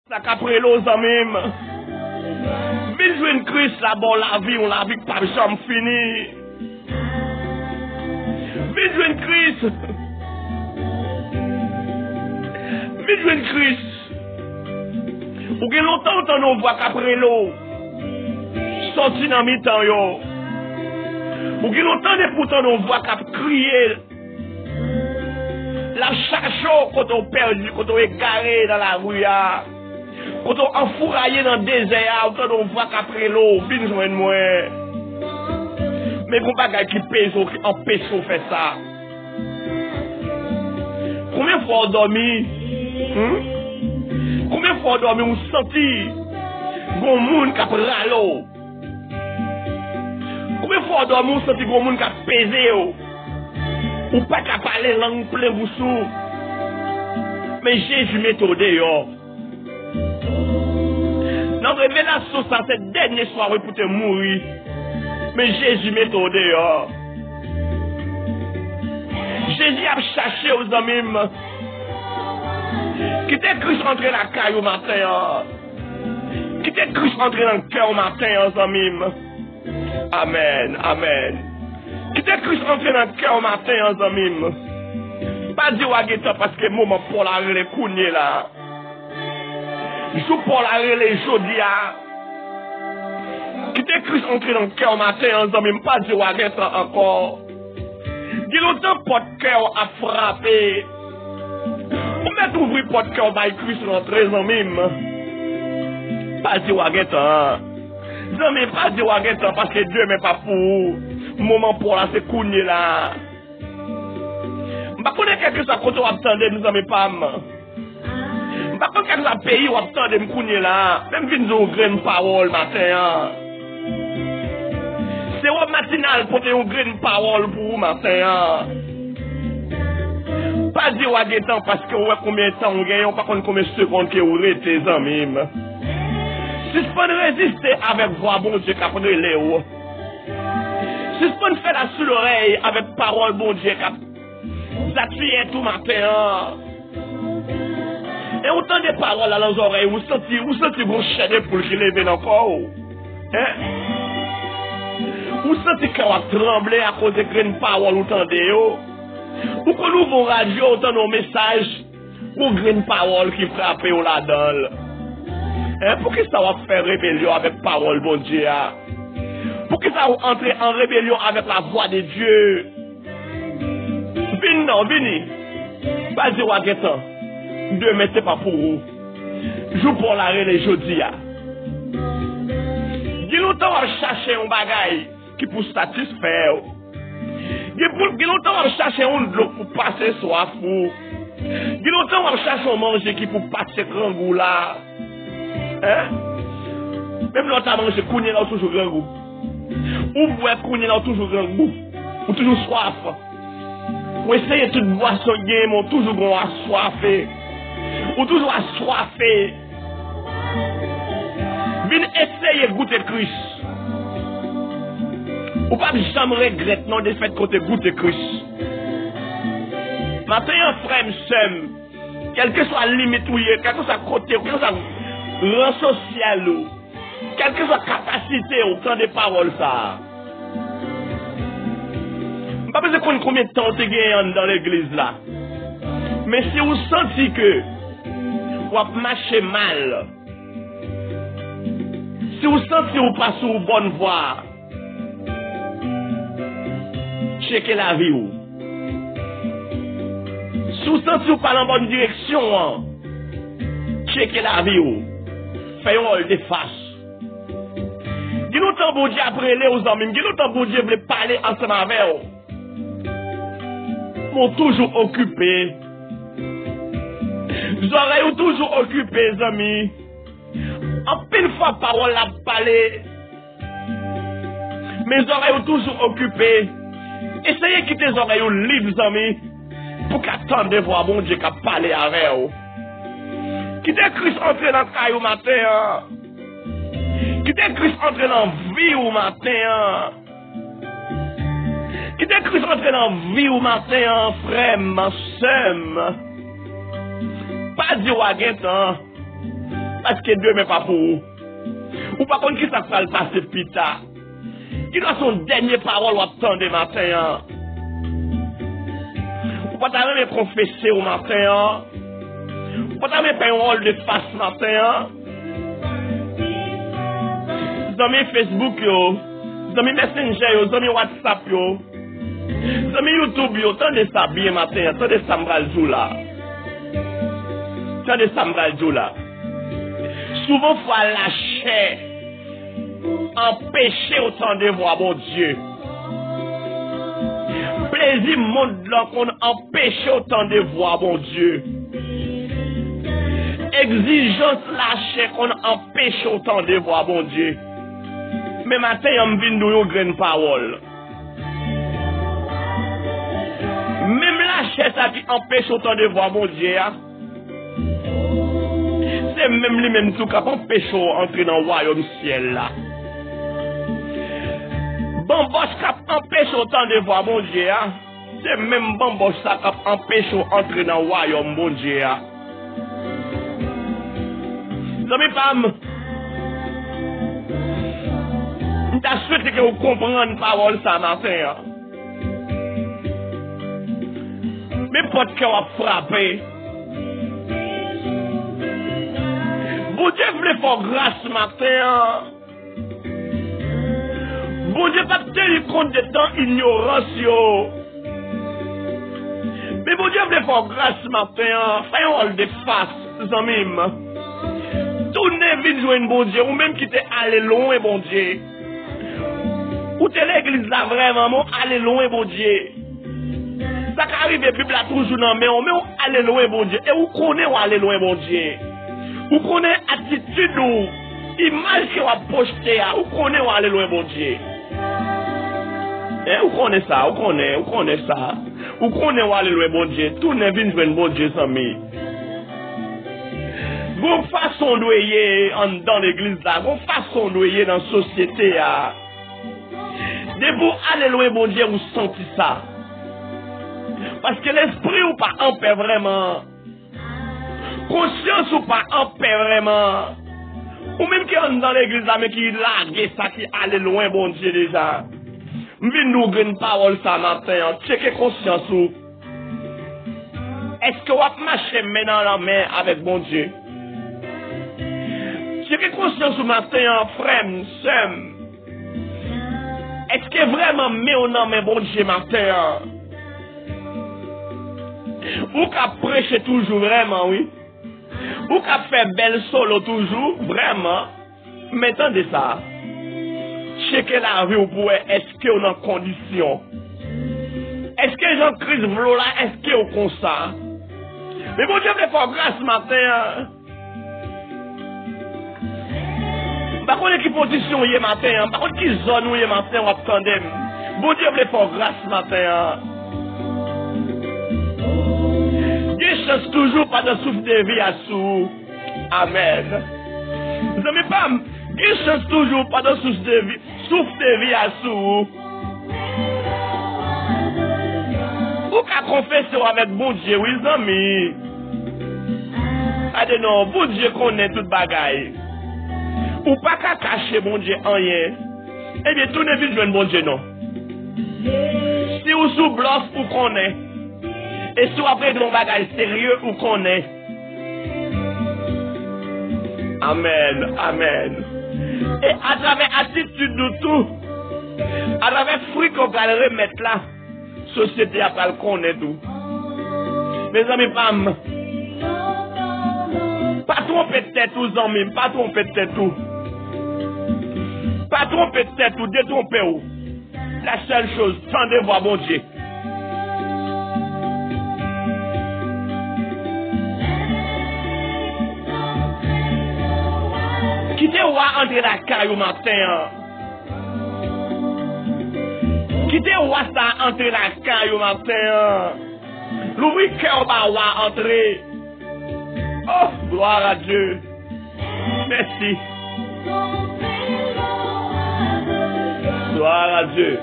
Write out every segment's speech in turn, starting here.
Ça qu'après l'eau, zamim. Vin jouer Christ là, bon, la vie, on la vie pas jamais fini. Vin jouer Christ. Vin jouer Christ. Ou que longtemps, on voit qu'après l'eau. Sorti dans mi-temps, yo. Ou que longtemps, pourtant, on voit qu'à crier. La chacho, quand on perdu, quand on est garé dans la rue, quand on enfouraillé dans le désert, quand on voit qu'après l'eau, bien joindre moi. Mais qu'on pas qui pèse en peso fait ça. Combien de fois on dormi? Combien de fois on dormi, on senti bon monde qui a pris l'eau? Combien de fois on dormi, on senti bon monde qui a pesé? Ou pas qu'à parler langue plein boussou. Mais Jésus méthodé, yo. Dans la révélation, ça, cette dernière soirée pour te mourir. Mais Jésus méthodé, yo. Jésus a cherché aux amis. Qui t'a cru rentrer dans la caille au matin, qui t'a cru rentrer dans le cœur au matin, aux amis. Amen, amen. Qui t'a cru rentrer dans le cœur au matin, aux amis. Pas dire à parce que moment pour la relais cougner là. Je pour la relais jodia. Qui t'a cru rentrer dans le cœur au matin, aux amis. Pas dire à encore. Dis longtemps porte cœur à frapper. On met ouvrir porte cœur by Christ rentrer, aux amis. Pas dire à non, pas dire parce que Dieu n'est pas pour moment pour là, c'est cougner là. Je ne connais pas quelque chose quand on attendait, nous n'avons pas. Je ne connais pas quelque chose pays où on attendait, nous cougner là. Même si nous avons une parole matin. C'est au matinal pour te une parole pour vous matin. Pas dire parce que ouais combien de temps on gagne, pas combien de secondes que vous êtes tes amis. Suspend résister avec voix, bon Dieu, qui a pris les suspend faire la sous l'oreille avec parole, bon Dieu, qui a tué tout matin. Et autant de paroles à les oreilles, vous sentez vos chaînes pour qui lever encore. Hein? Vous sentez qu'on va trembler à cause de grande parole, vous entendez. Ou qu'on ouvre vos radios, autant nos messages, ou grande parole qui frappe au là-dedans. Pour que ça va faire rébellion avec parole, bon Dieu? Pour que ça va entrer en rébellion avec la voix de Dieu? Vini, non, vini. Pas dire à Guetan. Dieu, mais c'est pas pour vous. Joue pour la relais jeudi. Dis longtemps à chercher un bagage qui pour satisfaire. Dis longtemps à chercher un de l'eau pour passer soif. Dis longtemps à chercher un manger qui pour passer grand goût là. Hein? Même l'autre a mangé cougné là toujours grand goût. Ou boire cougné là toujours grand goût. Ou toujours soif. Ou essayer toute boisson game, ou toujours bon assoiffé. Ou toujours assoiffé. Viens essayer de goûter Christ. Ou pas jamais regretter non de fait côté goûter Christ. Maintenant un frère m'sem, quelle que soit la limite où il est, quel que soit côté, quel que soit rang social, quelle que soit la capacité autant de paroles ça. Pas besoin de connaître combien de temps tu gagnes dans l'église là. Mais si vous sentez que vous marchez mal, si vous sentez que vous passez sur bonne voie, checkez la vie. Si vous sentez que vous parlez en bonne direction, checkez la vie. Faites un de face. Dis-nous tant bon Dieu après les aux amis. Dis-nous tant bon Dieu veut parler ensemble avec vous. Sont toujours occupés. Les oreilles toujours occupées, les amis. En pile fois parole à parler. Mes oreilles toujours occupées. Essayez de quitter les oreilles libres, les amis. Pour qu'attendre de voir bon Dieu qui parler avec vous. Quittez Christ entrer dans le caille au matin. Quittez Christ entrer dans la vie au matin. Quittez Christ entrer dans la vie au matin, frère, ma soeur. Pas dire à Guetan. Parce que Dieu n'est pas pour vous. Ou par contre, qui ça va le passer plus tard? Qui doit son dernier parole ou attendre matin? Ou pas t'arriver à confesser au matin? Ou pas t'arriver à faire un rôle de face matin? Zami Facebook yo, zami Messenger yo, zami WhatsApp yo, zami YouTube yo, tant de ça bien matin, tant de ça m'bral jou là. Tant de ça m'bral jou là. Souvent faut lâcher, empêcher autant de voir bon Dieu. Plaisir monde là qu'on empêche autant de voir bon Dieu. Exigence lâcher qu'on empêche autant de voir bon Dieu. Mais matin, on vient nous une grande parole. Même lâcher ça qui empêche autant de voir mon Dieu. C'est même lui-même tout qui empêche d'entrer dans le royaume ciel là. Bambos qui empêche autant de voir mon Dieu. C'est même bambos ça qui empêche d'entrer dans le royaume mon Dieu. Amis Pam, je souhaite que vous compreniez la parole ça matin. Mais pas de cœur à frapper. Bon Dieu voulait faire grâce ce matin. Bon Dieu pas tenir compte de tant ignorance. Mais bon Dieu voulait faire grâce ce matin. Fais un rôle de face, amis. Tournez vite joindre bon Dieu. Ou même qui t'est allé loin, bon Dieu. Ou t'es l'église là vraiment, allez loin, bon Dieu. Ça qui arrive, la Bible a toujours dans mais on allez loin, bon Dieu. Et vous connaissez où aller loin, bon Dieu. Vous connaissez attitude ou image que vous avez projetée, vous connaissez où aller loin, bon Dieu. Vous connaissez ça, vous connaissez ça. Vous connaissez où aller loin, bon Dieu. Tout n'est pas une bon Dieu, sans moi. Vous façon de dans l'église là, vous façon de dans la société là. De vous aller loin, bon Dieu, vous sentez ça. Parce que l'esprit ou pas en paix vraiment. Conscience ou pas en paix vraiment. Ou même qui est dans l'église là, mais qui largue ça, qui allait loin, bon Dieu déjà. M'vin nous une parole ça matin, checker conscience ou. Est-ce que vous marchez main dans la main avec bon Dieu? Checker conscience ou matin, frère, sœur. Est-ce que vraiment mais bon Dieu matin? Ou qu'a prêché toujours vraiment, oui? Ou qu'a fait belle solo toujours, vraiment? Mais attendez ça. Checker la vie ou pour est-ce qu'on est en condition? Est-ce que Jean-Christ v'là là, est-ce qu'on comme ça? Mais bon Dieu me fait grâce matin. Par contre, qui position y est matin, par contre, qui zone où y est matin, on attendait. Bon Dieu me fait grâce matin. Il chance toujours pas de souffle de vie à sous. Amen. Vous savez pas, il chance toujours pas de souffle de vie à sous. Ou qu'à confesser avec bon Dieu, oui, amis. Allez non, bon Dieu connaît toute bagaille. Ou pas qu'à cacher bon Dieu en rien. Eh bien, tout n'est vite jouer bon Dieu, non. Si vous sous bluff, vous connaissez. Et si vous avez un bagage sérieux, vous connaissez. Amen, amen. Et à travers l'attitude de tout, à travers le fruit qu'on va remettre là, la société a pas le connaître tout. Mes amis, pas tromper de tête aux amis, pas tromper de tête tout. Pas tromper de tête ou détromper ou. La seule chose, tendez voir bon Dieu. Quittez-moi entrer la caille au matin. Quittez-moi ça entrer la caille au matin. L'ouvrir cœur va entrer. Oh, gloire à Dieu. Merci. Gloire à Dieu.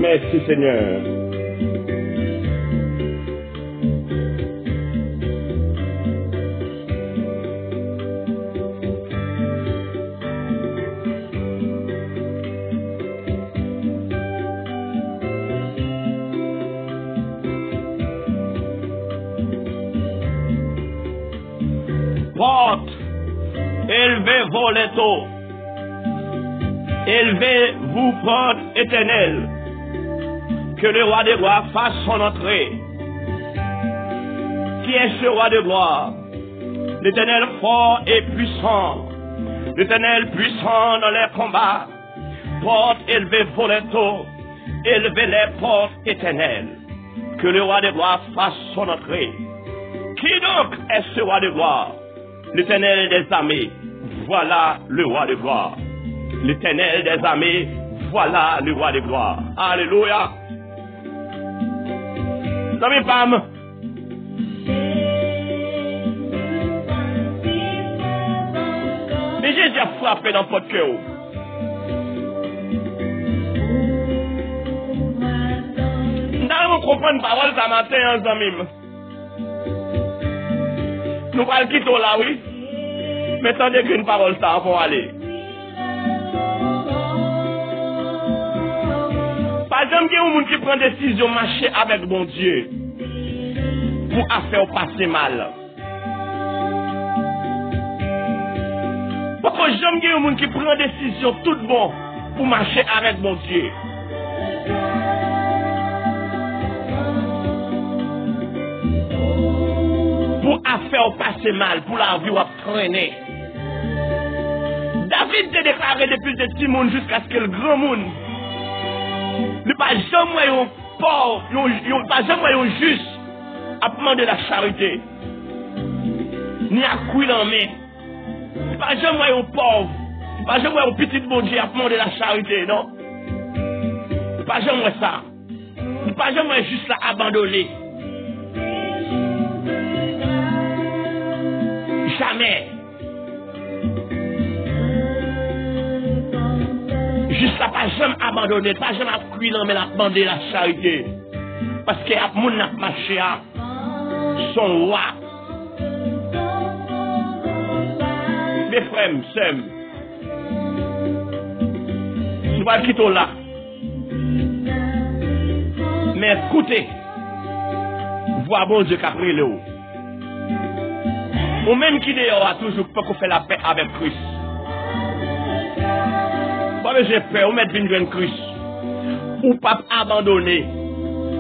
Merci Seigneur. Porte, élevez vos lettres, élevez vous porte éternelle, que le roi des rois fasse son entrée. Qui est ce roi de gloire? L'Éternel fort et puissant, l'Éternel puissant dans les combats. Porte, élevez vos lettres, élevez les portes éternelles, que le roi des gloires fasse son entrée. Qui donc est ce roi de gloire? L'Éternel des armées, voilà le roi de gloire. L'Éternel des armées, voilà le roi de gloire. Alléluia. Amis, Pam. Mais Jésus a frappé dans votre cœur. Nous comprenons la parole ce matin, en amis. Nous allons quitter là, oui. Mais tandis qu'une parole, ça va aller. Par exemple, il y a des gens qui prennent des décisions de marcher avec bon Dieu pour faire passer mal. Pourquoi j'aime qu'il y a des gens qui prennent des décisions toutes bonnes pour marcher avec bon Dieu? Pour faire passer mal, pour la vie ou traîner. David s'est déclaré depuis le petit monde jusqu'à ce que le grand monde ne pas jamais pauvre, ne pas jamais juste à demander la charité, ni à couiller en main. Ne pas jamais pauvre, ne pas jamais un petit bon Dieu à demander la charité, non? Ne pas jamais ça. Ne pas jamais juste là abandonner. Jamais. Juste là, pas jamais abandonner, pas jamais cuire, mais la demander la charité. Parce que à mon n'a marché à son roi. Mes frères, sœurs, nous allons quitter là. Mais écoutez, voir bon Dieu qui a pris le haut. Ou même qui d'ailleurs a toujours pas qu'on fait la paix avec Christ. Pas j'ai peur, ou mettre une Christ. Ou pas abandonner.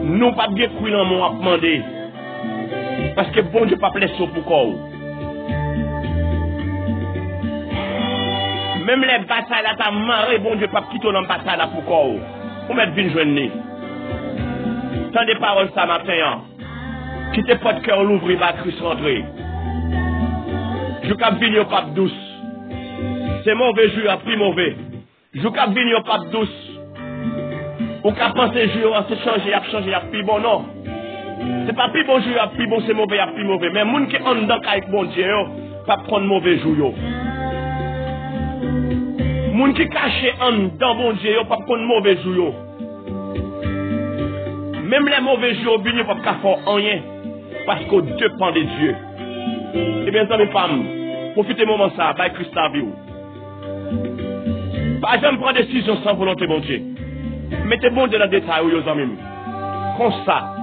Nous pas bien courir dans mon à demander. Parce que bon Dieu pas laisser pour quoi. Même les batailles là, t'as marré, bon Dieu pas quitter dans la bataille là pour quoi. Ou mettre une journée. Tant des paroles ça matin. Quittez pas de cœur l'ouvrir, va Christ rentrer. Je cap venir au pape douce. C'est mauvais jour, plus mauvais. Je cap venir au pape douce. Ou cap penser jour, c'est changer, a changé, a plus bon, non. C'est pas plus bon jour, a plus bon, c'est mauvais, a plus mauvais. Mais moun qui en dedans avec bon Dieu, pas prendre mauvais jour. Moun qui caché en dedans bon Dieu, pas prendre mauvais jour. Même les mauvais jours, ils ne peuvent pas faire rien. Parce qu'on dépend de Dieu. Eh bien, mes femmes, profitez du moment ça, by Christ la vie. Pas jamais prendre décision sans volonté, bon Dieu. Mettez bon Dieu dans le détail, aux amis. Comme ça,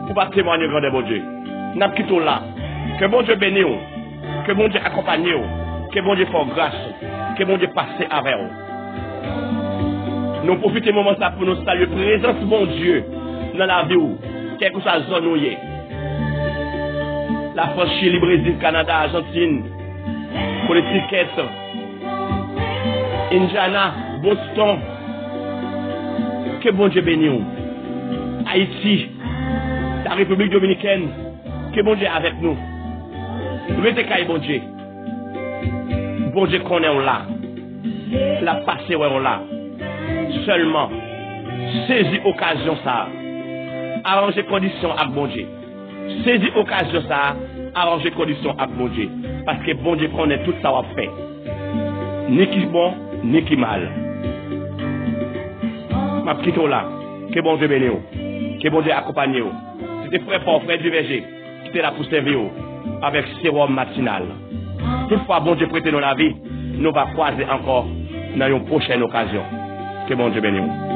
pour pas témoigner grand de bon Dieu. N'a pas quitté là. Que bon Dieu bénisse, que bon Dieu accompagne, que bon Dieu fasse grâce, que bon Dieu passe avec vous. Nous profitons du moment ça pour nous saluer présence bon Dieu dans la vie, quelle que soit la zone où il est. La France, Chili, Brésil, Canada, Argentine, Connecticut, Indiana, Boston. Que bon Dieu bénisse. Haïti, la République dominicaine, que bon Dieu est avec nous. Mettez qu'à bon Dieu. Bon Dieu qu'on est là. La passé on là. Seulement, saisis l'occasion ça. Arranger conditions avec bon Dieu. Saisis l'occasion ça. Arranger conditions avec bon Dieu. Parce que bon Dieu connaît tout ça va faire. Ni qui bon, ni qui mal. Ma petite là. Que bon Dieu bénisse. Que bon Dieu accompagne. C'était frère Paul, frère du verger, qui était là pour servir avec sérum matinal. Toutefois, bon Dieu prête nous la vie, nous va croiser encore dans une prochaine occasion. Que bon Dieu bénisse.